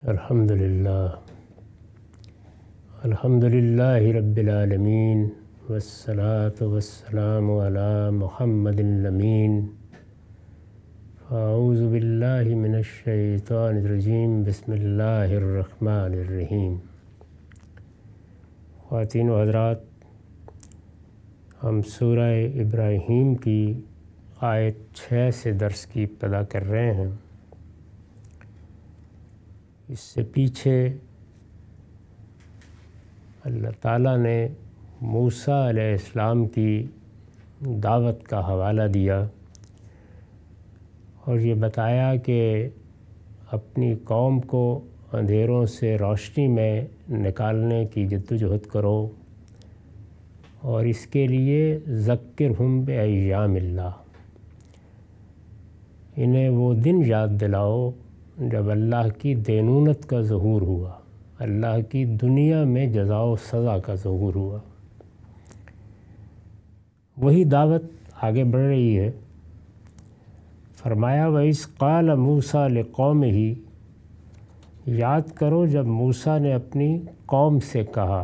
الحمدللہ رب العالمین والصلاة والسلام علی محمد الامین اعوذ باللہ من الشیطان الرجیم بسم اللہ الرحمن الرحیم۔ خواتین و حضرات، ہم سورہ ابراہیم کی آیت 6 سے درس کی ابتدا کر رہے ہیں۔ اس سے پیچھے اللہ تعالیٰ نے موسیٰ علیہ السلام کی دعوت کا حوالہ دیا اور یہ بتایا کہ اپنی قوم کو اندھیروں سے روشنی میں نکالنے کی جدوجہد کرو، اور اس کے لیے ذکرہم بایام اللہ، انہیں وہ دن یاد دلاؤ جب اللہ کی دینونت کا ظہور ہوا، اللہ کی دنیا میں جزا و سزا کا ظہور ہوا۔ وہی دعوت آگے بڑھ رہی ہے۔ فرمایا وَإِذْ قَالَ مُوسَىٰ لِقَوْمِهِ، یاد کرو جب موسیٰ نے اپنی قوم سے کہا،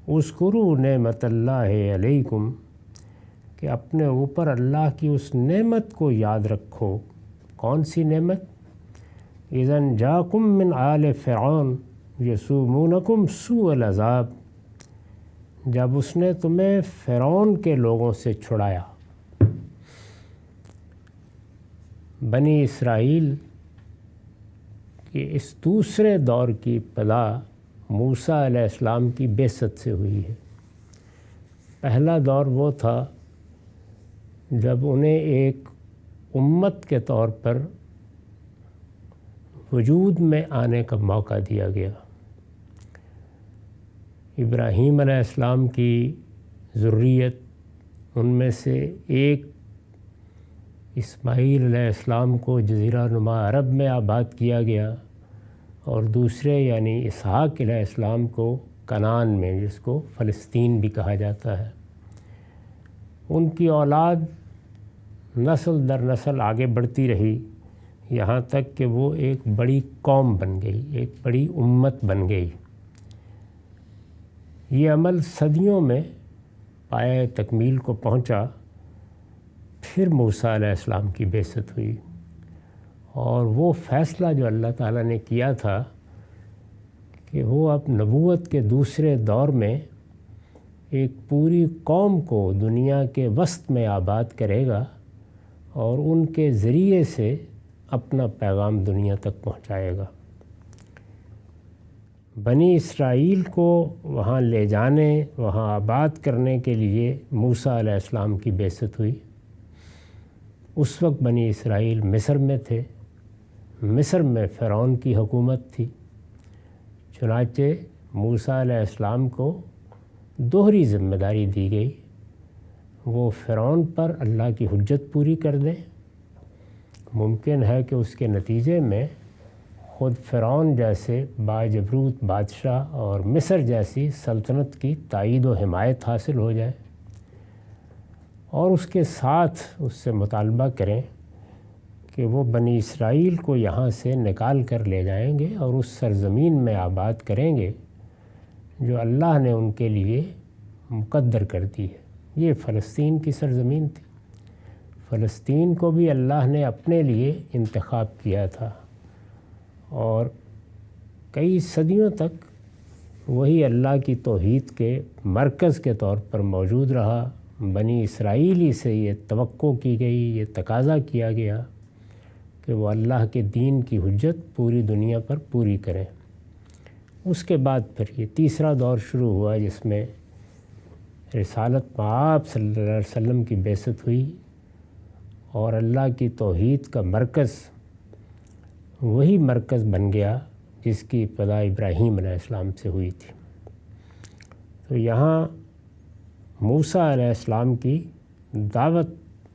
اذکروا نعمت اللہ علیکم، کہ اپنے اوپر اللہ کی اس نعمت کو یاد رکھو۔ کون سی نعمت؟ اذن جاکم من آل فرعون یسومونکم سوء العذاب، جب اس نے تمہیں فرعون کے لوگوں سے چھڑایا۔ بنی اسرائیل کے اس دوسرے دور کی ابتدا موسیٰ علیہ السلام کی بعثت سے ہوئی ہے۔ پہلا دور وہ تھا جب انہیں ایک امت کے طور پر وجود میں آنے کا موقع دیا گیا۔ ابراہیم علیہ السلام کی ذریت، ان میں سے ایک اسماعیل علیہ السلام کو جزیرہ نما عرب میں آباد کیا گیا، اور دوسرے یعنی اسحاق علیہ السلام کو کنعان میں، جس کو فلسطین بھی کہا جاتا ہے۔ ان کی اولاد نسل در نسل آگے بڑھتی رہی، یہاں تک کہ وہ ایک بڑی قوم بن گئی، ایک بڑی امت بن گئی۔ یہ عمل صدیوں میں پایۂ تکمیل کو پہنچا۔ پھر موسیٰ علیہ السلام کی بعثت ہوئی، اور وہ فیصلہ جو اللہ تعالیٰ نے کیا تھا کہ وہ اب نبوت کے دوسرے دور میں ایک پوری قوم کو دنیا کے وسط میں آباد کرے گا، اور ان کے ذریعے سے اپنا پیغام دنیا تک پہنچائے گا۔ بنی اسرائیل کو وہاں لے جانے، وہاں آباد کرنے کے لیے موسیٰ علیہ السلام کی بعثت ہوئی۔ اس وقت بنی اسرائیل مصر میں تھے، مصر میں فرعون کی حکومت تھی۔ چنانچہ موسیٰ علیہ السلام کو دوہری ذمہ داری دی گئی، وہ فرعون پر اللہ کی حجت پوری کر دیں۔ ممکن ہے کہ اس کے نتیجے میں خود فرعون جیسے باجبروت بادشاہ اور مصر جیسی سلطنت کی تائید و حمایت حاصل ہو جائے، اور اس کے ساتھ اس سے مطالبہ کریں کہ وہ بنی اسرائیل کو یہاں سے نکال کر لے جائیں گے اور اس سرزمین میں آباد کریں گے جو اللہ نے ان کے لیے مقدر کر دی ہے۔ یہ فلسطین کی سرزمین تھی۔ فلسطین کو بھی اللہ نے اپنے لیے انتخاب کیا تھا، اور کئی صدیوں تک وہی اللہ کی توحید کے مرکز کے طور پر موجود رہا۔ بنی اسرائیلی سے یہ توقع کی گئی، یہ تقاضا کیا گیا کہ وہ اللہ کے دین کی حجت پوری دنیا پر پوری کریں۔ اس کے بعد پھر یہ تیسرا دور شروع ہوا، جس میں رسالت مآب صلی اللہ علیہ وسلم کی بعثت ہوئی، اور اللہ کی توحید کا مرکز وہی مرکز بن گیا جس کی ابتدا ابراہیم علیہ السلام سے ہوئی تھی۔ تو یہاں موسیٰ علیہ السلام کی دعوت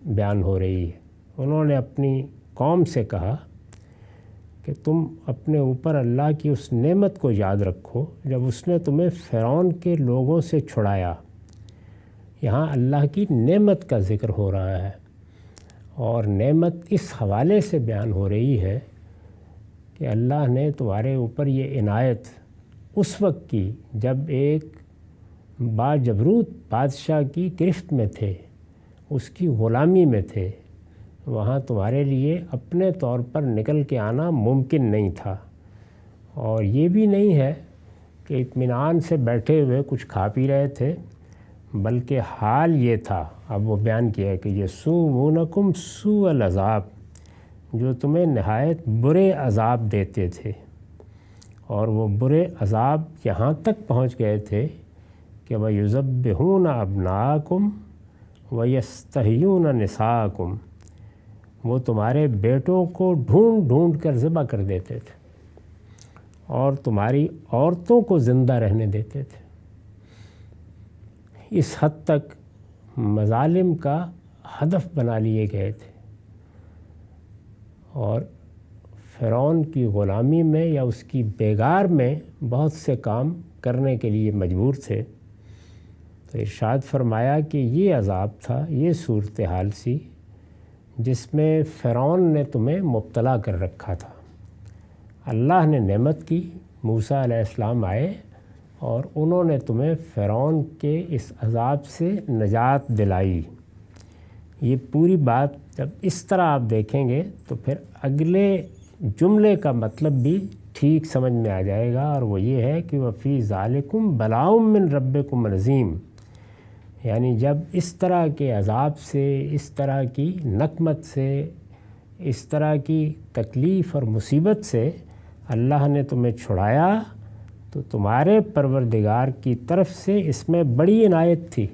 بیان ہو رہی ہے۔ انہوں نے اپنی قوم سے کہا کہ تم اپنے اوپر اللہ کی اس نعمت کو یاد رکھو جب اس نے تمہیں فرعون کے لوگوں سے چھڑایا۔ یہاں اللہ کی نعمت کا ذکر ہو رہا ہے، اور نعمت اس حوالے سے بیان ہو رہی ہے کہ اللہ نے تمہارے اوپر یہ عنایت اس وقت کی جب ایک باجبروت بادشاہ کی گرفت میں تھے، اس کی غلامی میں تھے، وہاں تمہارے لیے اپنے طور پر نکل کے آنا ممکن نہیں تھا، اور یہ بھی نہیں ہے کہ اطمینان سے بیٹھے ہوئے کچھ کھا پی رہے تھے، بلکہ حال یہ تھا، اب وہ بیان کیا ہے کہ یسومونکم سوء العذاب، جو تمہیں نہایت برے عذاب دیتے تھے، اور وہ برے عذاب یہاں تک پہنچ گئے تھے کہ وَيُذَبِّحُونَ أَبْنَاءَكُمْ وَيَسْتَحْيُونَ نِسَاءَكُمْ، وہ تمہارے بیٹوں کو ڈھونڈ ڈھونڈ کر ذبح کر دیتے تھے اور تمہاری عورتوں کو زندہ رہنے دیتے تھے۔ اس حد تک مظالم کا ہدف بنا لیے گئے تھے، اور فرعون کی غلامی میں یا اس کی بیگار میں بہت سے کام کرنے کے لیے مجبور تھے۔ تو ارشاد فرمایا کہ یہ عذاب تھا، یہ صورتحال سی جس میں فرعون نے تمہیں مبتلا کر رکھا تھا۔ اللہ نے نعمت کی، موسیٰ علیہ السلام آئے اور انہوں نے تمہیں فرعون کے اس عذاب سے نجات دلائی۔ یہ پوری بات جب اس طرح آپ دیکھیں گے تو پھر اگلے جملے کا مطلب بھی ٹھیک سمجھ میں آ جائے گا، اور وہ یہ ہے کہ وَفِي ذَلِكُمْ بَلَاءٌ مِّن رَبِّكُمْ عَظِيمٌ، یعنی جب اس طرح کے عذاب سے، اس طرح کی نقمت سے، اس طرح کی تکلیف اور مصیبت سے اللہ نے تمہیں چھڑایا تو تمہارے پروردگار کی طرف سے اس میں بڑی عنایت تھی،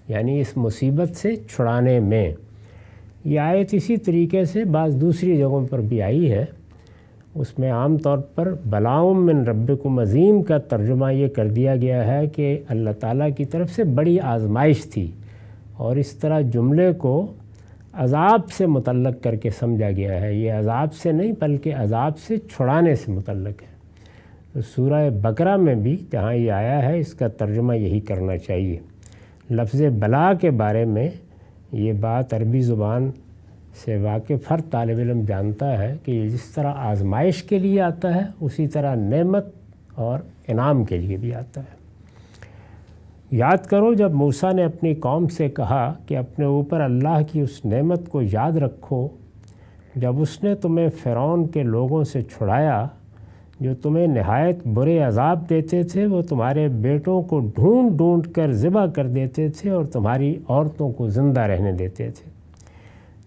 یعنی اس مصیبت سے چھڑانے میں۔ یہ آیت اسی طریقے سے بعض دوسری جگہوں پر بھی آئی ہے، اس میں عام طور پر بلاء من ربکم عظیم کا ترجمہ یہ کر دیا گیا ہے کہ اللہ تعالیٰ کی طرف سے بڑی آزمائش تھی، اور اس طرح جملے کو عذاب سے متعلق کر کے سمجھا گیا ہے۔ یہ عذاب سے نہیں بلکہ عذاب سے چھڑانے سے متعلق ہے۔ تو سورہ بقرہ میں بھی جہاں یہ آیا ہے اس کا ترجمہ یہی کرنا چاہیے۔ لفظ بلا کے بارے میں یہ بات عربی زبان سے واقف ہر طالب علم جانتا ہے کہ یہ جس طرح آزمائش کے لیے آتا ہے اسی طرح نعمت اور انعام کے لیے بھی آتا ہے۔ یاد کرو جب موسیٰ نے اپنی قوم سے کہا کہ اپنے اوپر اللہ کی اس نعمت کو یاد رکھو جب اس نے تمہیں فرعون کے لوگوں سے چھڑایا جو تمہیں نہایت برے عذاب دیتے تھے، وہ تمہارے بیٹوں کو ڈھونڈ ڈھونڈ کر ذبح کر دیتے تھے اور تمہاری عورتوں کو زندہ رہنے دیتے تھے۔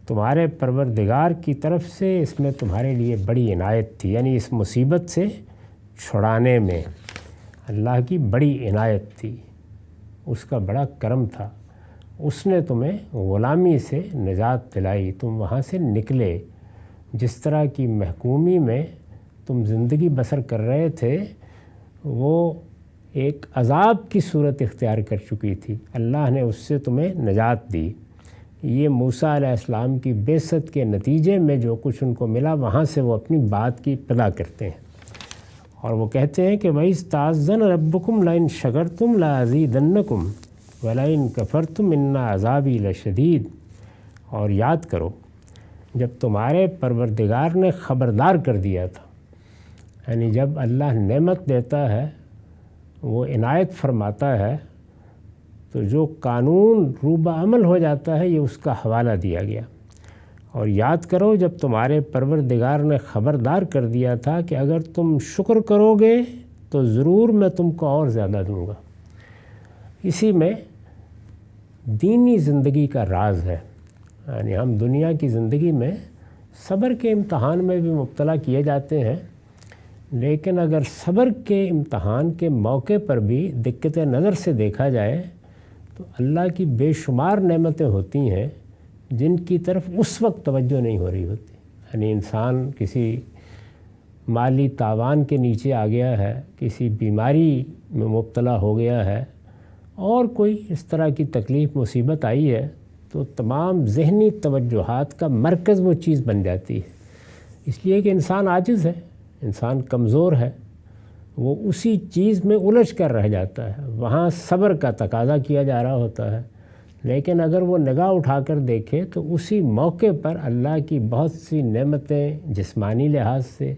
تمہارے پروردگار کی طرف سے اس میں تمہارے لیے بڑی عنایت تھی، یعنی اس مصیبت سے چھڑانے میں اللہ کی بڑی عنایت تھی، اس کا بڑا کرم تھا۔ اس نے تمہیں غلامی سے نجات دلائی، تم وہاں سے نکلے۔ جس طرح کی محکومی میں تم زندگی بسر کر رہے تھے وہ ایک عذاب کی صورت اختیار کر چکی تھی، اللہ نے اس سے تمہیں نجات دی۔ یہ موسیٰ علیہ السلام کی بعثت کے نتیجے میں جو کچھ ان کو ملا وہاں سے وہ اپنی بات کی ابتدا کرتے ہیں، اور وہ کہتے ہیں کہ وَإِذْ تَعَذَّنَ رَبُّكُمْ لَئِن شَكَرْتُمْ لَأَزِيدَنَّكُمْ وَلَئِن كَفَرْتُمْ إِنَّ عَذَابِي لَشَدِيدٌ۔ اور یاد کرو جب تمہارے پروردگار نے خبردار کر دیا تھا، یعنی جب اللہ نعمت دیتا ہے، وہ عنایت فرماتا ہے، تو جو قانون روبہ عمل ہو جاتا ہے یہ اس کا حوالہ دیا گیا۔ اور یاد کرو جب تمہارے پروردگار نے خبردار کر دیا تھا کہ اگر تم شکر کرو گے تو ضرور میں تم کو اور زیادہ دوں گا۔ اسی میں دینی زندگی کا راز ہے، یعنی ہم دنیا کی زندگی میں صبر کے امتحان میں بھی مبتلا کیے جاتے ہیں، لیکن اگر صبر کے امتحان کے موقع پر بھی دقت نظر سے دیکھا جائے تو اللہ کی بے شمار نعمتیں ہوتی ہیں جن کی طرف اس وقت توجہ نہیں ہو رہی ہوتی۔ یعنی انسان کسی مالی تاوان کے نیچے آ گیا ہے، کسی بیماری میں مبتلا ہو گیا ہے، اور کوئی اس طرح کی تکلیف مصیبت آئی ہے تو تمام ذہنی توجہات کا مرکز وہ چیز بن جاتی ہے، اس لیے کہ انسان عاجز ہے، انسان کمزور ہے، وہ اسی چیز میں الجھ کر رہ جاتا ہے۔ وہاں صبر کا تقاضا کیا جا رہا ہوتا ہے، لیکن اگر وہ نگاہ اٹھا کر دیکھے تو اسی موقع پر اللہ کی بہت سی نعمتیں جسمانی لحاظ سے،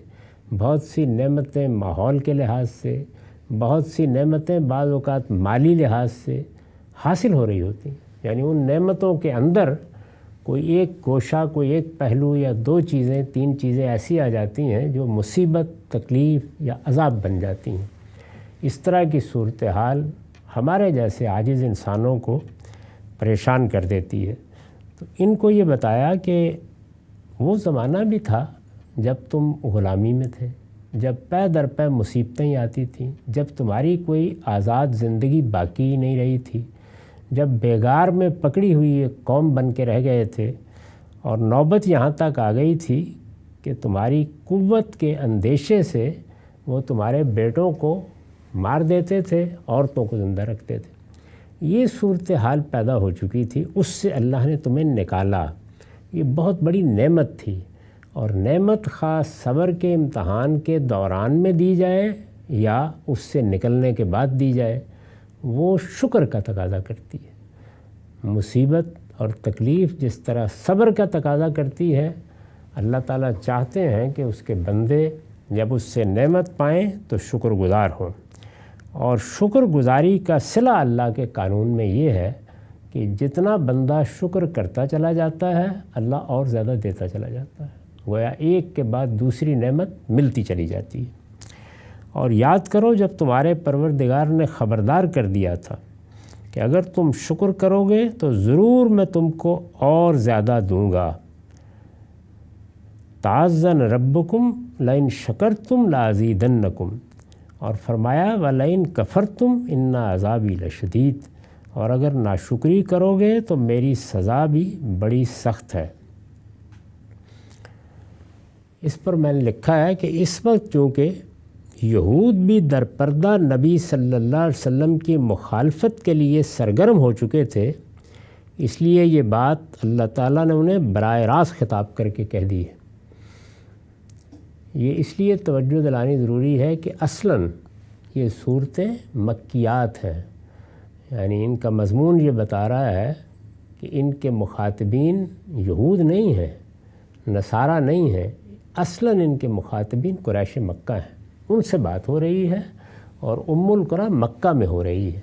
بہت سی نعمتیں ماحول کے لحاظ سے، بہت سی نعمتیں بعض اوقات مالی لحاظ سے حاصل ہو رہی ہوتی ہیں، یعنی ان نعمتوں کے اندر کوئی ایک گوشہ، کوئی ایک پہلو یا 2 چیزیں 3 چیزیں ایسی آ جاتی ہیں جو مصیبت، تکلیف یا عذاب بن جاتی ہیں۔ اس طرح کی صورتحال ہمارے جیسے عاجز انسانوں کو پریشان کر دیتی ہے۔ تو ان کو یہ بتایا کہ وہ زمانہ بھی تھا جب تم غلامی میں تھے، جب پے در پے مصیبتیں آتی تھیں، جب تمہاری کوئی آزاد زندگی باقی ہی نہیں رہی تھی، جب بیگار میں پکڑی ہوئی ایک قوم بن کے رہ گئے تھے، اور نوبت یہاں تک آ گئی تھی کہ تمہاری قوت کے اندیشے سے وہ تمہارے بیٹوں کو مار دیتے تھے، عورتوں کو زندہ رکھتے تھے۔ یہ صورتحال پیدا ہو چکی تھی، اس سے اللہ نے تمہیں نکالا۔ یہ بہت بڑی نعمت تھی، اور نعمت خاص صبر کے امتحان کے دوران میں دی جائے یا اس سے نکلنے کے بعد دی جائے، وہ شکر کا تقاضا کرتی ہے۔ مصیبت اور تکلیف جس طرح صبر کا تقاضا کرتی ہے، اللہ تعالیٰ چاہتے ہیں کہ اس کے بندے جب اس سے نعمت پائیں تو شکر گزار ہوں، اور شکر گزاری کا صلہ اللہ کے قانون میں یہ ہے کہ جتنا بندہ شکر کرتا چلا جاتا ہے، اللہ اور زیادہ دیتا چلا جاتا ہے، گویا ایک کے بعد دوسری نعمت ملتی چلی جاتی ہے۔ اور یاد کرو جب تمہارے پروردگار نے خبردار کر دیا تھا کہ اگر تم شکر کرو گے تو ضرور میں تم کو اور زیادہ دوں گا۔ تعزن ربکم لئن شکرتم لازیدنکم، اور فرمایا وَلَئِن کفرتم ان عذابی لشدید، اور اگر ناشکری کرو گے تو میری سزا بھی بڑی سخت ہے۔ اس پر میں نے لکھا ہے کہ اس وقت چونکہ یہود بھی در پردہ نبی صلی اللہ علیہ وسلم کی مخالفت کے لیے سرگرم ہو چکے تھے، اس لیے یہ بات اللہ تعالیٰ نے انہیں براہ راست خطاب کر کے کہہ دی ہے۔ یہ اس لیے توجہ دلانی ضروری ہے کہ اصلاً یہ صورتیں مکیات ہیں، یعنی ان کا مضمون یہ بتا رہا ہے کہ ان کے مخاطبین یہود نہیں ہیں، نصارہ نہیں ہیں، اصلاً ان کے مخاطبین قریش مکہ ہیں، ان سے بات ہو رہی ہے اور ام القریٰ مکہ میں ہو رہی ہے۔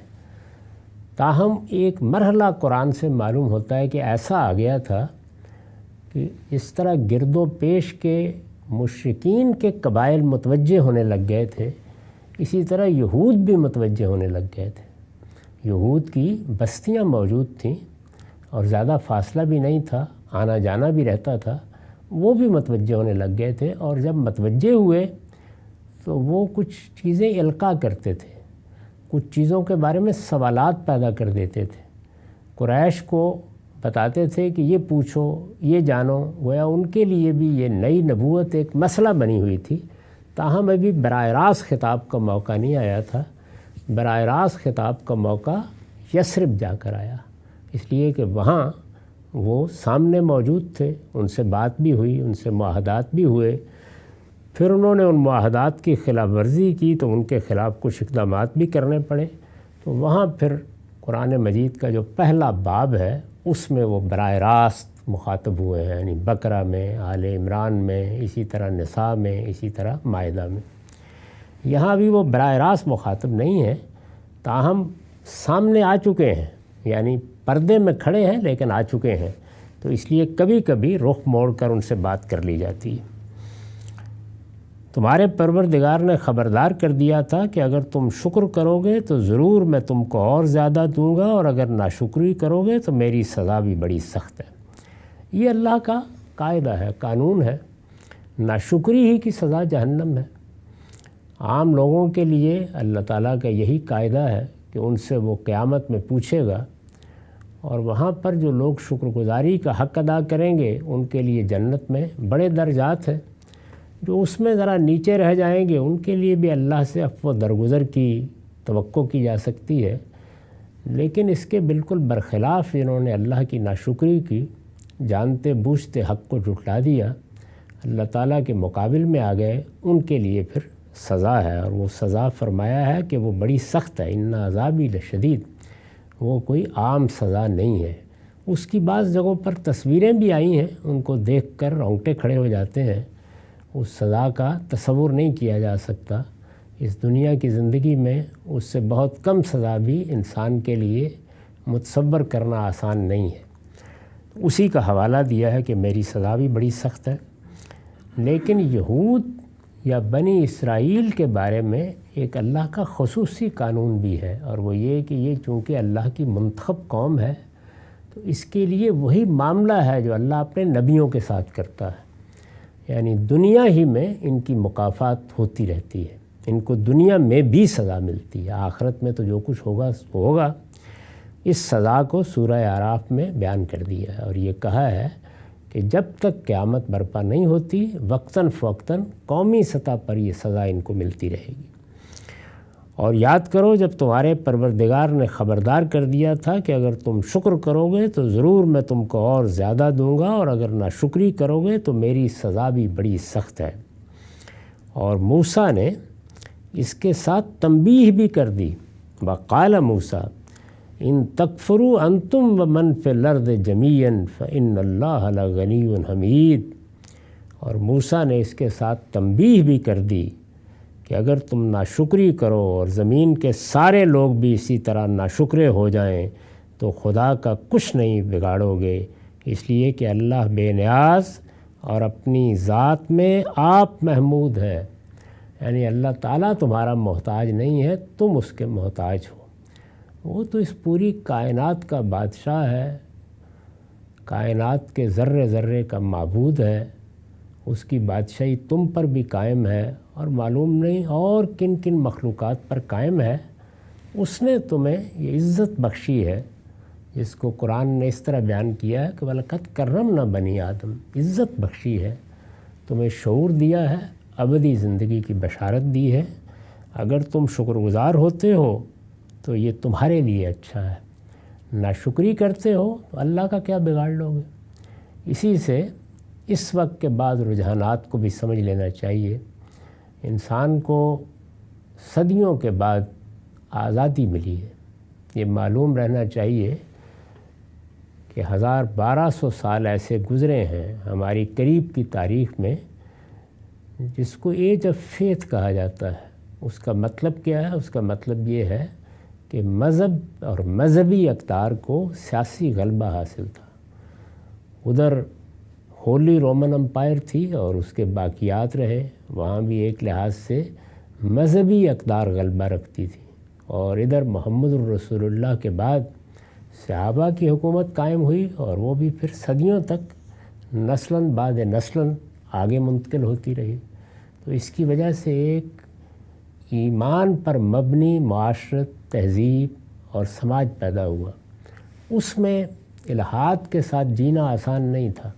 تاہم ایک مرحلہ قرآن سے معلوم ہوتا ہے کہ ایسا آ گیا تھا کہ اس طرح گرد و پیش کے مشرکین کے قبائل متوجہ ہونے لگ گئے تھے، اسی طرح یہود بھی متوجہ ہونے لگ گئے تھے۔ یہود کی بستیاں موجود تھیں اور زیادہ فاصلہ بھی نہیں تھا، آنا جانا بھی رہتا تھا، وہ بھی متوجہ ہونے لگ گئے تھے، اور جب متوجہ ہوئے تو وہ کچھ چیزیں القاء کرتے تھے، کچھ چیزوں کے بارے میں سوالات پیدا کر دیتے تھے، قریش کو بتاتے تھے کہ یہ پوچھو، یہ جانو، گویا ان کے لیے بھی یہ نئی نبوت ایک مسئلہ بنی ہوئی تھی۔ تاہم ابھی براہ راست خطاب کا موقع نہیں آیا تھا، براہ راست خطاب کا موقع یثرب جا کر آیا، اس لیے کہ وہاں وہ سامنے موجود تھے، ان سے بات بھی ہوئی، ان سے معاہدات بھی ہوئے، پھر انہوں نے ان معاہدات کی خلاف ورزی کی تو ان کے خلاف کچھ اقدامات بھی کرنے پڑے، تو وہاں پھر قرآن مجید کا جو پہلا باب ہے اس میں وہ براہ راست مخاطب ہوئے ہیں، یعنی بقرہ میں، آل عمران میں، اسی طرح نساء میں، اسی طرح مائدہ میں۔ یہاں بھی وہ براہ راست مخاطب نہیں ہیں، تاہم سامنے آ چکے ہیں، یعنی پردے میں کھڑے ہیں لیکن آ چکے ہیں، تو اس لیے کبھی کبھی رخ موڑ کر ان سے بات کر لی جاتی ہے۔ تمہارے پروردگار نے خبردار کر دیا تھا کہ اگر تم شکر کرو گے تو ضرور میں تم کو اور زیادہ دوں گا، اور اگر ناشکری کرو گے تو میری سزا بھی بڑی سخت ہے۔ یہ اللہ کا قاعدہ ہے، قانون ہے، ناشکری ہی کی سزا جہنم ہے۔ عام لوگوں کے لیے اللہ تعالیٰ کا یہی قاعدہ ہے کہ ان سے وہ قیامت میں پوچھے گا، اور وہاں پر جو لوگ شکر گزاری کا حق ادا کریں گے ان کے لیے جنت میں بڑے درجات ہیں، جو اس میں ذرا نیچے رہ جائیں گے ان کے لیے بھی اللہ سے عفو درگزر کی توقع کی جا سکتی ہے۔ لیکن اس کے بالکل برخلاف جنہوں نے اللہ کی ناشکری کی، جانتے بوجھتے حق کو جھٹلا دیا، اللہ تعالیٰ کے مقابل میں آ گئے، ان کے لیے پھر سزا ہے، اور وہ سزا فرمایا ہے کہ وہ بڑی سخت ہے، ان عذابی لشدید، وہ کوئی عام سزا نہیں ہے۔ اس کی بعض جگہوں پر تصویریں بھی آئی ہیں، ان کو دیکھ کر رونگٹے کھڑے ہو جاتے ہیں۔ اس سزا کا تصور نہیں کیا جا سکتا۔ اس دنیا کی زندگی میں اس سے بہت کم سزا بھی انسان کے لیے متصور کرنا آسان نہیں ہے۔ اسی کا حوالہ دیا ہے کہ میری سزا بھی بڑی سخت ہے۔ لیکن یہود یا بنی اسرائیل کے بارے میں ایک اللہ کا خصوصی قانون بھی ہے، اور وہ یہ کہ یہ چونکہ اللہ کی منتخب قوم ہے تو اس کے لیے وہی معاملہ ہے جو اللہ اپنے نبیوں کے ساتھ کرتا ہے، یعنی دنیا ہی میں ان کی مکافات ہوتی رہتی ہے، ان کو دنیا میں بھی سزا ملتی ہے، آخرت میں تو جو کچھ ہوگا وہ ہوگا۔ اس سزا کو سورہ اعراف میں بیان کر دیا ہے اور یہ کہا ہے کہ جب تک قیامت برپا نہیں ہوتی وقتاً فوقتاً قومی سطح پر یہ سزا ان کو ملتی رہے گی۔ اور یاد کرو جب تمہارے پروردگار نے خبردار کر دیا تھا کہ اگر تم شکر کرو گے تو ضرور میں تم کو اور زیادہ دوں گا، اور اگر ناشکری کرو گے تو میری سزا بھی بڑی سخت ہے۔ اور موسیٰ نے اس کے ساتھ تنبیہ بھی کر دی، وقال موسیٰ ان تکفروا انتم ومن فی الارض جمیعا فإن اللہ لغنی حمید۔ اور موسیٰ نے اس کے ساتھ تنبیہ بھی کر دی کہ اگر تم ناشکری کرو اور زمین کے سارے لوگ بھی اسی طرح ناشکرے ہو جائیں تو خدا کا کچھ نہیں بگاڑو گے، اس لیے کہ اللہ بے نیاز اور اپنی ذات میں آپ محمود ہے، یعنی اللہ تعالیٰ تمہارا محتاج نہیں ہے، تم اس کے محتاج ہو۔ وہ تو اس پوری کائنات کا بادشاہ ہے، کائنات کے ذرے ذرے کا معبود ہے، اس کی بادشاہی تم پر بھی قائم ہے اور معلوم نہیں اور کن کن مخلوقات پر قائم ہے۔ اس نے تمہیں یہ عزت بخشی ہے جس کو قرآن نے اس طرح بیان کیا ہے کہ وَلَقَدْ كَرَّمْنَا بَنِي آدم، عزت بخشی ہے، تمہیں شعور دیا ہے، ابدی زندگی کی بشارت دی ہے۔ اگر تم شکر گزار ہوتے ہو تو یہ تمہارے لیے اچھا ہے، ناشکری کرتے ہو تو اللہ کا کیا بگاڑ لو گے۔ اسی سے اس وقت کے بعد رجحانات کو بھی سمجھ لینا چاہیے۔ انسان کو صدیوں کے بعد آزادی ملی ہے، یہ معلوم رہنا چاہیے کہ 1200 سال ایسے گزرے ہیں ہماری قریب کی تاریخ میں جس کو ایج آف فیتھ کہا جاتا ہے۔ اس کا مطلب کیا ہے؟ اس کا مطلب یہ ہے کہ مذہب اور مذہبی اقدار کو سیاسی غلبہ حاصل تھا۔ ادھر ہولی رومن امپائر تھی اور اس کے باقیات رہے، وہاں بھی ایک لحاظ سے مذہبی اقدار غلبہ رکھتی تھی، اور ادھر محمد الرسول اللہ کے بعد صحابہ کی حکومت قائم ہوئی اور وہ بھی پھر صدیوں تک نسلاً بعد نسلاً آگے منتقل ہوتی رہی۔ تو اس کی وجہ سے ایک ایمان پر مبنی معاشرت، تہذیب اور سماج پیدا ہوا۔ اس میں الحاد کے ساتھ جینا آسان نہیں تھا،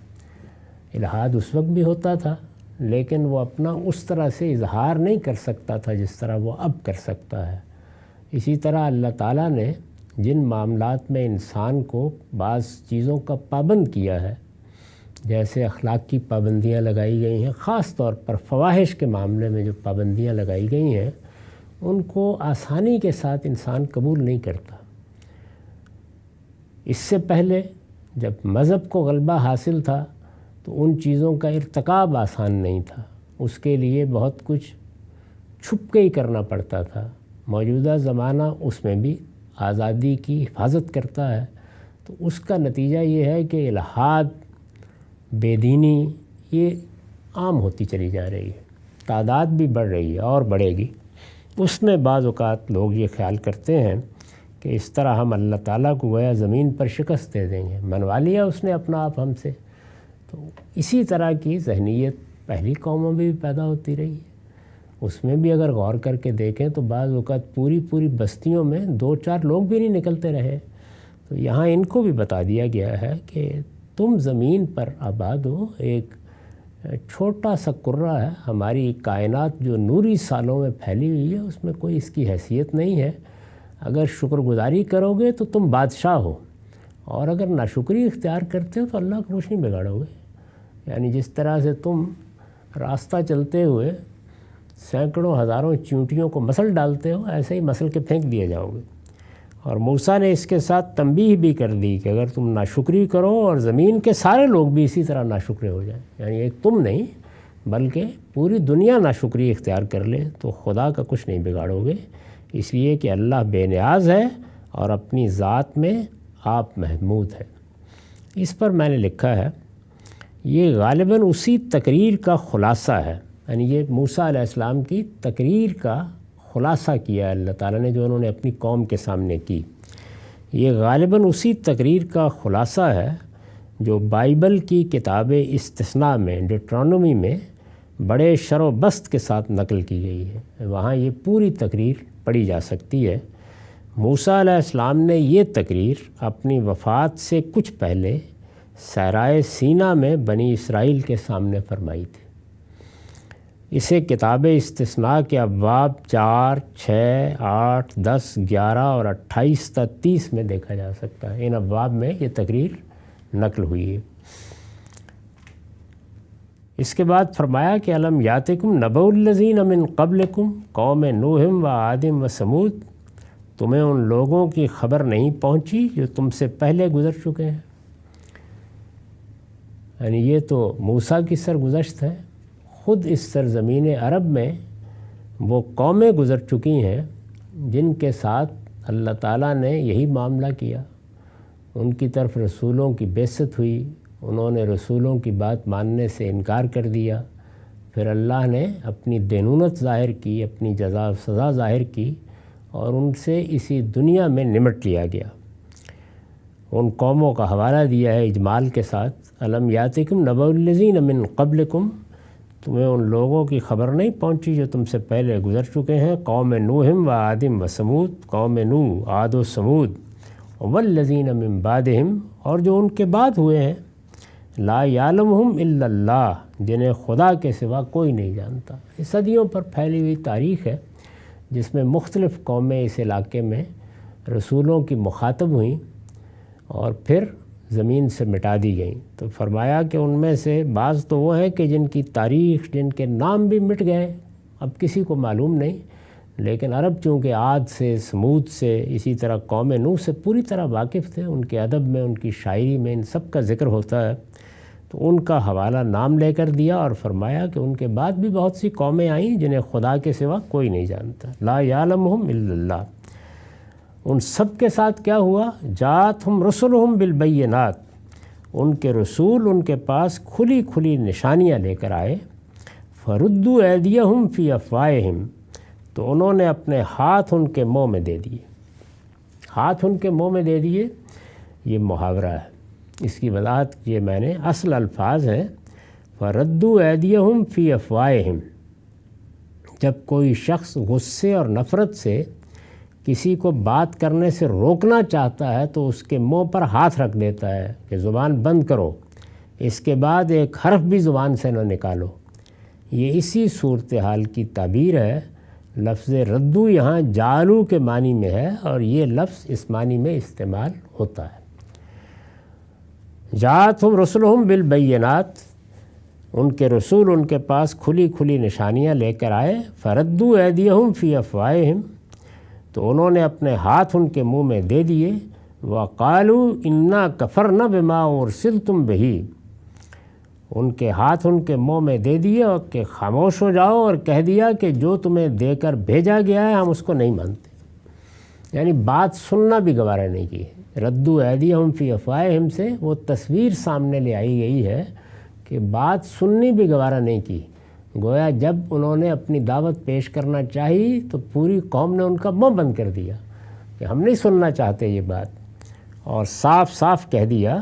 الحاد اس وقت بھی ہوتا تھا لیکن وہ اپنا اس طرح سے اظہار نہیں کر سکتا تھا جس طرح وہ اب کر سکتا ہے۔ اسی طرح اللہ تعالیٰ نے جن معاملات میں انسان کو بعض چیزوں کا پابند کیا ہے، جیسے اخلاق کی پابندیاں لگائی گئی ہیں، خاص طور پر فواحش کے معاملے میں جو پابندیاں لگائی گئی ہیں ان کو آسانی کے ساتھ انسان قبول نہیں کرتا۔ اس سے پہلے جب مذہب کو غلبہ حاصل تھا تو ان چیزوں کا ارتکاب آسان نہیں تھا، اس کے لیے بہت کچھ چھپ کے ہی کرنا پڑتا تھا۔ موجودہ زمانہ اس میں بھی آزادی کی حفاظت کرتا ہے، تو اس کا نتیجہ یہ ہے کہ الحاد، بے دینی یہ عام ہوتی چلی جا رہی ہے، تعداد بھی بڑھ رہی ہے اور بڑھے گی۔ اس میں بعض اوقات لوگ یہ خیال کرتے ہیں کہ اس طرح ہم اللہ تعالیٰ کو گویا زمین پر شکست دے دیں گے، منوا لیا اس نے اپنا آپ ہم سے۔ تو اسی طرح کی ذہنیت پہلی قوموں میں بھی پیدا ہوتی رہی ہے۔ اس میں بھی اگر غور کر کے دیکھیں تو بعض اوقات پوری بستیوں میں 2-4 لوگ بھی نہیں نکلتے رہے۔ تو یہاں ان کو بھی بتا دیا گیا ہے کہ تم زمین پر آباد ہو، ایک چھوٹا سا کرہ ہے، ہماری کائنات جو نوری سالوں میں پھیلی ہوئی ہے اس میں کوئی اس کی حیثیت نہیں ہے۔ اگر شکر گزاری کرو گے تو تم بادشاہ ہو، اور اگر ناشکری اختیار کرتے ہو تو اللہ کو کچھ نہیں بگاڑو گے۔ یعنی جس طرح سے تم راستہ چلتے ہوئے سینکڑوں ہزاروں چیونٹیوں کو مسل ڈالتے ہو، ایسے ہی مسل کے پھینک دیے جاؤ گے۔ اور موسیٰ نے اس کے ساتھ تنبیہ بھی کر دی کہ اگر تم ناشکری کرو اور زمین کے سارے لوگ بھی اسی طرح ناشکرے ہو جائیں، یعنی ایک تم نہیں بلکہ پوری دنیا ناشکری اختیار کر لے تو خدا کا کچھ نہیں بگاڑو گے، اس لیے کہ اللہ بے نیاز ہے اور اپنی ذات میں آپ محمود ہے۔ اس پر میں نے لکھا ہے یہ غالباً اسی تقریر کا خلاصہ ہے، یعنی یہ موسیٰ علیہ السلام کی تقریر کا خلاصہ کیا ہے اللہ تعالیٰ نے جو انہوں نے اپنی قوم کے سامنے کی۔ یہ غالباً اسی تقریر کا خلاصہ ہے جو بائبل کی کتاب استثناء میں ڈیٹرانومی میں بڑے شر و بست کے ساتھ نقل کی گئی ہے، وہاں یہ پوری تقریر پڑھی جا سکتی ہے۔ موسیٰ علیہ السلام نے یہ تقریر اپنی وفات سے کچھ پہلے صحرائے سینا میں بنی اسرائیل کے سامنے فرمائی تھی۔ اسے کتاب استثناء کے ابواب 4، 6، 8، 10، 11 اور 28 تا 30 میں دیکھا جا سکتا ہے۔ ان ابواب میں یہ تقریر نقل ہوئی ہے۔ اس کے بعد فرمایا کہ الم یاتکم نبأ الذین من قبلکم قوم نوح و عاد و ثمود، تمہیں ان لوگوں کی خبر نہیں پہنچی جو تم سے پہلے گزر چکے ہیں۔ یعنی یہ تو موسیٰ کی سرگزشت ہے، خود اس سرزمین عرب میں وہ قومیں گزر چکی ہیں جن کے ساتھ اللہ تعالیٰ نے یہی معاملہ کیا، ان کی طرف رسولوں کی بعثت ہوئی، انہوں نے رسولوں کی بات ماننے سے انکار کر دیا، پھر اللہ نے اپنی دینونت ظاہر کی، اپنی جزا و سزا ظاہر کی اور ان سے اسی دنیا میں نمٹ لیا گیا۔ ان قوموں کا حوالہ دیا ہے اجمال کے ساتھ، الم یاتکم نبأ الذین من قبلکم، تمہیں ان لوگوں کی خبر نہیں پہنچی جو تم سے پہلے گزر چکے ہیں، قوم نوح و عاد و ثمود، قوم نوح، عاد و ثمود، والذین من بعدہم، اور جو ان کے بعد ہوئے ہیں، لا یعلمہم الا اللہ، جنہیں خدا کے سوا کوئی نہیں جانتا۔ یہ صدیوں پر پھیلی ہوئی تاریخ ہے جس میں مختلف قومیں اس علاقے میں رسولوں کی مخاطب ہوئیں اور پھر زمین سے مٹا دی گئیں۔ تو فرمایا کہ ان میں سے بعض تو وہ ہیں کہ جن کی تاریخ، جن کے نام بھی مٹ گئے، اب کسی کو معلوم نہیں، لیکن عرب چونکہ عاد سے، ثمود سے، اسی طرح قوم نوح سے پوری طرح واقف تھے، ان کے ادب میں، ان کی شاعری میں ان سب کا ذکر ہوتا ہے، تو ان کا حوالہ نام لے کر دیا اور فرمایا کہ ان کے بعد بھی بہت سی قومیں آئیں جنہیں خدا کے سوا کوئی نہیں جانتا، لا یعلمہم الا اللہ۔ ان سب کے ساتھ کیا ہوا؟ جاءتہم رسلہم بالبینات، ان کے رسول ان کے پاس کھلی کھلی نشانیاں لے کر آئے، فردوا ایدیہم فی افواہہم، تو انہوں نے اپنے ہاتھ ان کے منہ میں دے دیے۔ ہاتھ ان کے منہ میں دے دیے، یہ محاورہ ہے، اس کی وضاحت یہ میں نے، اصل الفاظ ہیں فردوا ایدیہم فی افواہہم، جب کوئی شخص غصے اور نفرت سے کسی کو بات کرنے سے روکنا چاہتا ہے تو اس کے منہ پر ہاتھ رکھ دیتا ہے کہ زبان بند کرو، اس کے بعد ایک حرف بھی زبان سے نہ نکالو۔ یہ اسی صورتحال کی تعبیر ہے۔ لفظ ردو یہاں جالو کے معنی میں ہے اور یہ لفظ اس معنی میں استعمال ہوتا ہے۔ جاءتہم رسلہم بالبینات، ان کے رسول ان کے پاس کھلی کھلی نشانیاں لے کر آئے، فردوا ایدیہم فی افواہہم، تو انہوں نے اپنے ہاتھ ان کے منہ میں دے دیے، وقالوا انا کفرنا بما ارسلتم بہ، ان کے ہاتھ ان کے منہ میں دے دیے اور کہ خاموش ہو جاؤ، اور کہہ دیا کہ جو تمہیں دے کر بھیجا گیا ہے ہم اس کو نہیں مانتے، یعنی بات سننا بھی گوارا نہیں کی۔ ردوا ایدیہم فی افواہہم سے وہ تصویر سامنے لے آئی گئی ہے کہ بات سننی بھی گوارا نہیں کی، گویا جب انہوں نے اپنی دعوت پیش کرنا چاہی تو پوری قوم نے ان کا منہ بند کر دیا کہ ہم نہیں سننا چاہتے یہ بات، اور صاف صاف کہہ دیا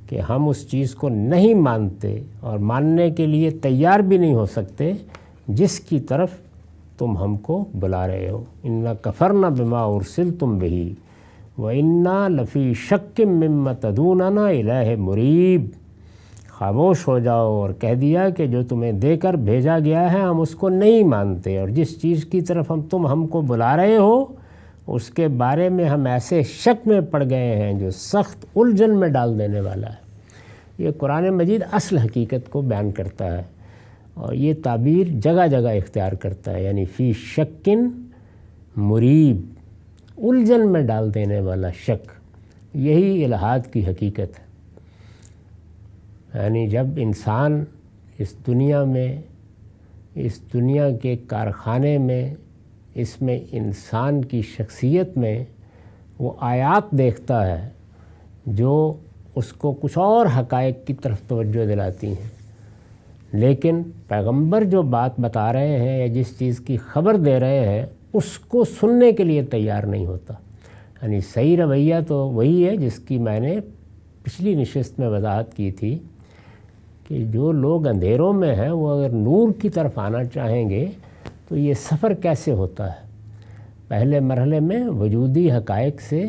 کہ ہم اس چیز کو نہیں مانتے اور ماننے کے لیے تیار بھی نہیں ہو سکتے جس کی طرف تم ہم کو بلا رہے ہو۔ انا کفرنا بما ارسلتم بہ وانا لفی شک مما تدعوننا الیہ مریب، خاموش ہو جاؤ اور کہہ دیا کہ جو تمہیں دے کر بھیجا گیا ہے ہم اس کو نہیں مانتے، اور جس چیز کی طرف تم ہم کو بلا رہے ہو اس کے بارے میں ہم ایسے شک میں پڑ گئے ہیں جو سخت الجھن میں ڈال دینے والا ہے۔ یہ قرآن مجید اصل حقیقت کو بیان کرتا ہے اور یہ تعبیر جگہ جگہ اختیار کرتا ہے، یعنی فی شکن مریب، الجھن میں ڈال دینے والا شک، یہی الحاد کی حقیقت ہے۔ یعنی جب انسان اس دنیا میں، اس دنیا کے کارخانے میں، اس میں انسان کی شخصیت میں وہ آیات دیکھتا ہے جو اس کو کچھ اور حقائق کی طرف توجہ دلاتی ہیں، لیکن پیغمبر جو بات بتا رہے ہیں یا جس چیز کی خبر دے رہے ہیں اس کو سننے کے لیے تیار نہیں ہوتا۔ یعنی صحیح رویہ تو وہی ہے جس کی میں نے پچھلی نشست میں وضاحت کی تھی کہ جو لوگ اندھیروں میں ہیں وہ اگر نور کی طرف آنا چاہیں گے تو یہ سفر کیسے ہوتا ہے؟ پہلے مرحلے میں وجودی حقائق سے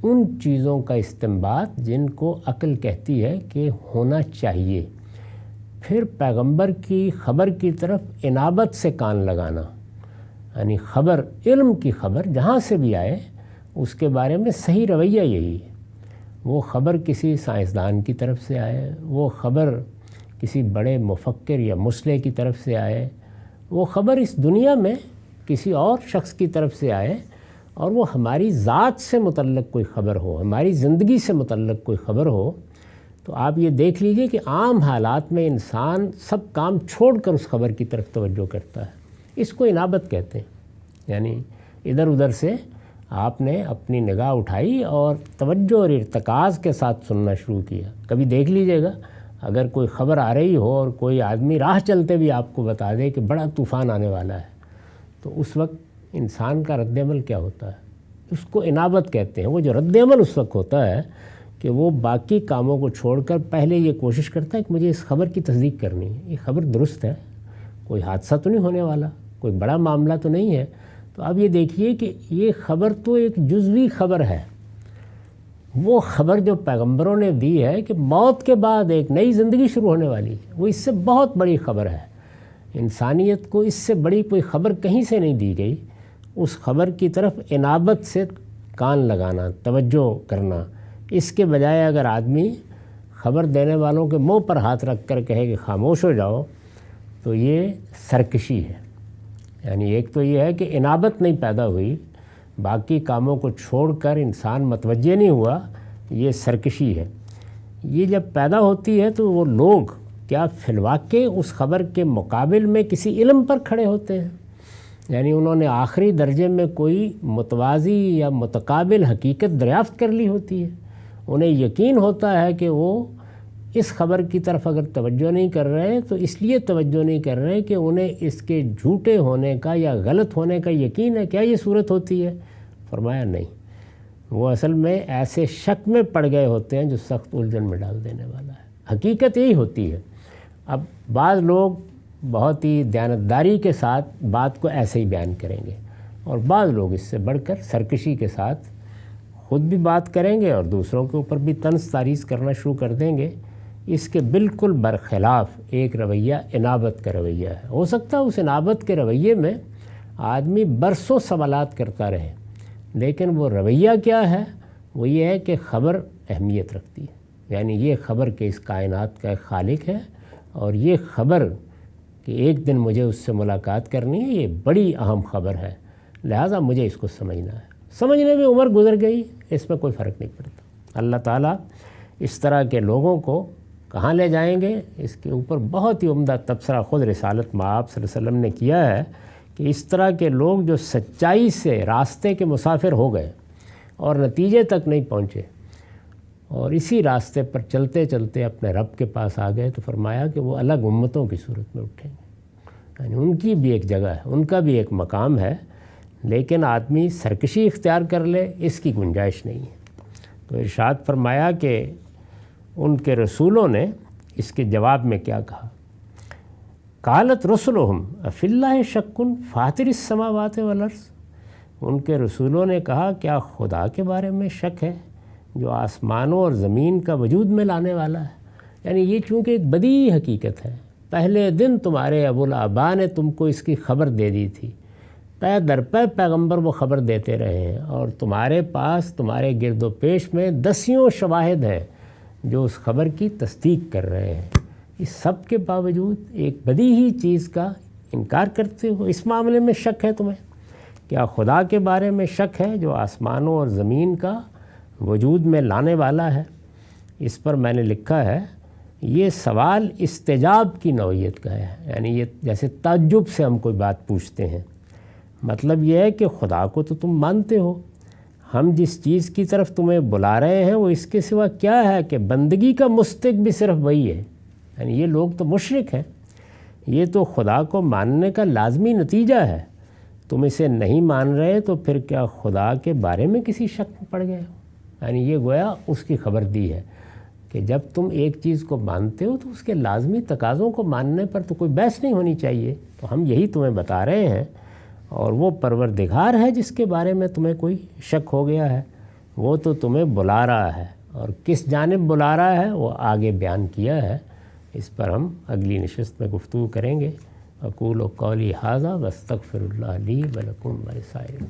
ان چیزوں کا استنباط جن کو عقل کہتی ہے کہ ہونا چاہیے، پھر پیغمبر کی خبر کی طرف انابت سے کان لگانا، یعنی خبر، علم کی خبر جہاں سے بھی آئے اس کے بارے میں صحیح رویہ یہی ہے۔ وہ خبر کسی سائنسدان کی طرف سے آئے، وہ خبر کسی بڑے مفکر یا مصلح کی طرف سے آئے، وہ خبر اس دنیا میں کسی اور شخص کی طرف سے آئے، اور وہ ہماری ذات سے متعلق کوئی خبر ہو، ہماری زندگی سے متعلق کوئی خبر ہو، تو آپ یہ دیکھ لیجئے کہ عام حالات میں انسان سب کام چھوڑ کر اس خبر کی طرف توجہ کرتا ہے۔ اس کو انابت کہتے ہیں، یعنی ادھر ادھر سے آپ نے اپنی نگاہ اٹھائی اور توجہ اور ارتکاز کے ساتھ سننا شروع کیا۔ کبھی دیکھ لیجئے گا اگر کوئی خبر آ رہی ہو اور کوئی آدمی راہ چلتے بھی آپ کو بتا دے کہ بڑا طوفان آنے والا ہے، تو اس وقت انسان کا رد عمل کیا ہوتا ہے؟ اس کو انابت کہتے ہیں۔ وہ جو رد عمل اس وقت ہوتا ہے کہ وہ باقی کاموں کو چھوڑ کر پہلے یہ کوشش کرتا ہے کہ مجھے اس خبر کی تصدیق کرنی ہے، یہ خبر درست ہے، کوئی حادثہ تو نہیں ہونے والا، کوئی بڑا معاملہ تو نہیں ہے۔ تو اب یہ دیکھیے کہ یہ خبر تو ایک جزوی خبر ہے، وہ خبر جو پیغمبروں نے دی ہے کہ موت کے بعد ایک نئی زندگی شروع ہونے والی ہے، وہ اس سے بہت بڑی خبر ہے۔ انسانیت کو اس سے بڑی کوئی خبر کہیں سے نہیں دی گئی۔ اس خبر کی طرف انابت سے کان لگانا، توجہ کرنا، اس کے بجائے اگر آدمی خبر دینے والوں کے منہ پر ہاتھ رکھ کر کہے کہ خاموش ہو جاؤ، تو یہ سرکشی ہے۔ یعنی ایک تو یہ ہے کہ انابت نہیں پیدا ہوئی، باقی کاموں کو چھوڑ کر انسان متوجہ نہیں ہوا، یہ سرکشی ہے۔ یہ جب پیدا ہوتی ہے تو وہ لوگ کیا فی الواقع اس خبر کے مقابل میں کسی علم پر کھڑے ہوتے ہیں؟ یعنی انہوں نے آخری درجے میں کوئی متوازی یا متقابل حقیقت دریافت کر لی ہوتی ہے۔ انہیں یقین ہوتا ہے کہ وہ اس خبر کی طرف اگر توجہ نہیں کر رہے تو اس لیے توجہ نہیں کر رہے کہ انہیں اس کے جھوٹے ہونے کا یا غلط ہونے کا یقین ہے۔ کیا یہ صورت ہوتی ہے؟ فرمایا نہیں، وہ اصل میں ایسے شک میں پڑ گئے ہوتے ہیں جو سخت الجھن میں ڈال دینے والا ہے۔ حقیقت یہی ہوتی ہے۔ اب بعض لوگ بہت ہی دیانتداری کے ساتھ بات کو ایسے ہی بیان کریں گے، اور بعض لوگ اس سے بڑھ کر سرکشی کے ساتھ خود بھی بات کریں گے اور دوسروں کے اوپر بھی طنز تاریز کرنا شروع کر دیں گے۔ اس کے بالکل برخلاف ایک رویہ انابت کا رویہ ہے۔ ہو سکتا ہے اس انابت کے رویے میں آدمی برسوں سوالات کرتا رہے، لیکن وہ رویہ کیا ہے؟ وہ یہ ہے کہ خبر اہمیت رکھتی ہے، یعنی یہ خبر کہ اس کائنات کا ایک خالق ہے، اور یہ خبر کہ ایک دن مجھے اس سے ملاقات کرنی ہے، یہ بڑی اہم خبر ہے، لہٰذا مجھے اس کو سمجھنا ہے۔ سمجھنے میں عمر گزر گئی، اس میں کوئی فرق نہیں پڑتا۔ اللہ تعالیٰ اس طرح کے لوگوں کو کہاں لے جائیں گے، اس کے اوپر بہت ہی عمدہ تبصرہ خود رسالت مآب صلی اللہ علیہ وسلم نے کیا ہے کہ اس طرح کے لوگ جو سچائی سے راستے کے مسافر ہو گئے اور نتیجے تک نہیں پہنچے، اور اسی راستے پر چلتے چلتے اپنے رب کے پاس آ گئے، تو فرمایا کہ وہ الگ امتوں کی صورت میں اٹھیں گے، یعنی ان کی بھی ایک جگہ ہے، ان کا بھی ایک مقام ہے، لیکن آدمی سرکشی اختیار کر لے اس کی گنجائش نہیں ہے۔ تو ارشاد فرمایا کہ ان کے رسولوں نے اس کے جواب میں کیا کہا؟ قالت رسلہم افی اللہ شک فاطر السماوات والارض، ان کے رسولوں نے کہا کیا خدا کے بارے میں شک ہے جو آسمانوں اور زمین کا وجود میں لانے والا ہے؟ یعنی یہ چونکہ ایک بدیہی حقیقت ہے، پہلے دن تمہارے ابوالآبا نے تم کو اس کی خبر دے دی تھی، پے در پے پیغمبر وہ خبر دیتے رہے ہیں، اور تمہارے پاس تمہارے گرد و پیش میں دسیوں شواہد ہیں جو اس خبر کی تصدیق کر رہے ہیں۔ اس سب کے باوجود ایک بدیہی چیز کا انکار کرتے ہو، اس معاملے میں شک ہے تمہیں؟ کیا خدا کے بارے میں شک ہے جو آسمانوں اور زمین کا وجود میں لانے والا ہے؟ اس پر میں نے لکھا ہے یہ سوال استجاب کی نوعیت کا ہے، یعنی یہ جیسے تعجب سے ہم کوئی بات پوچھتے ہیں۔ مطلب یہ ہے کہ خدا کو تو تم مانتے ہو، ہم جس چیز کی طرف تمہیں بلا رہے ہیں وہ اس کے سوا کیا ہے کہ بندگی کا مستحق بھی صرف وہی ہے۔ یعنی یہ لوگ تو مشرک ہیں، یہ تو خدا کو ماننے کا لازمی نتیجہ ہے، تم اسے نہیں مان رہے تو پھر کیا خدا کے بارے میں کسی شک میں پڑ گئے ہو؟ یعنی یہ گویا اس کی خبر دی ہے کہ جب تم ایک چیز کو مانتے ہو تو اس کے لازمی تقاضوں کو ماننے پر تو کوئی بحث نہیں ہونی چاہیے۔ تو ہم یہی تمہیں بتا رہے ہیں، اور وہ پروردگار ہے جس کے بارے میں تمہیں کوئی شک ہو گیا ہے، وہ تو تمہیں بلا رہا ہے، اور کس جانب بلا رہا ہے وہ آگے بیان کیا ہے۔ اس پر ہم اگلی نشست میں گفتگو کریں گے۔ اقول قولی ھذا واستغفر اللہ لی ولکم ولسائر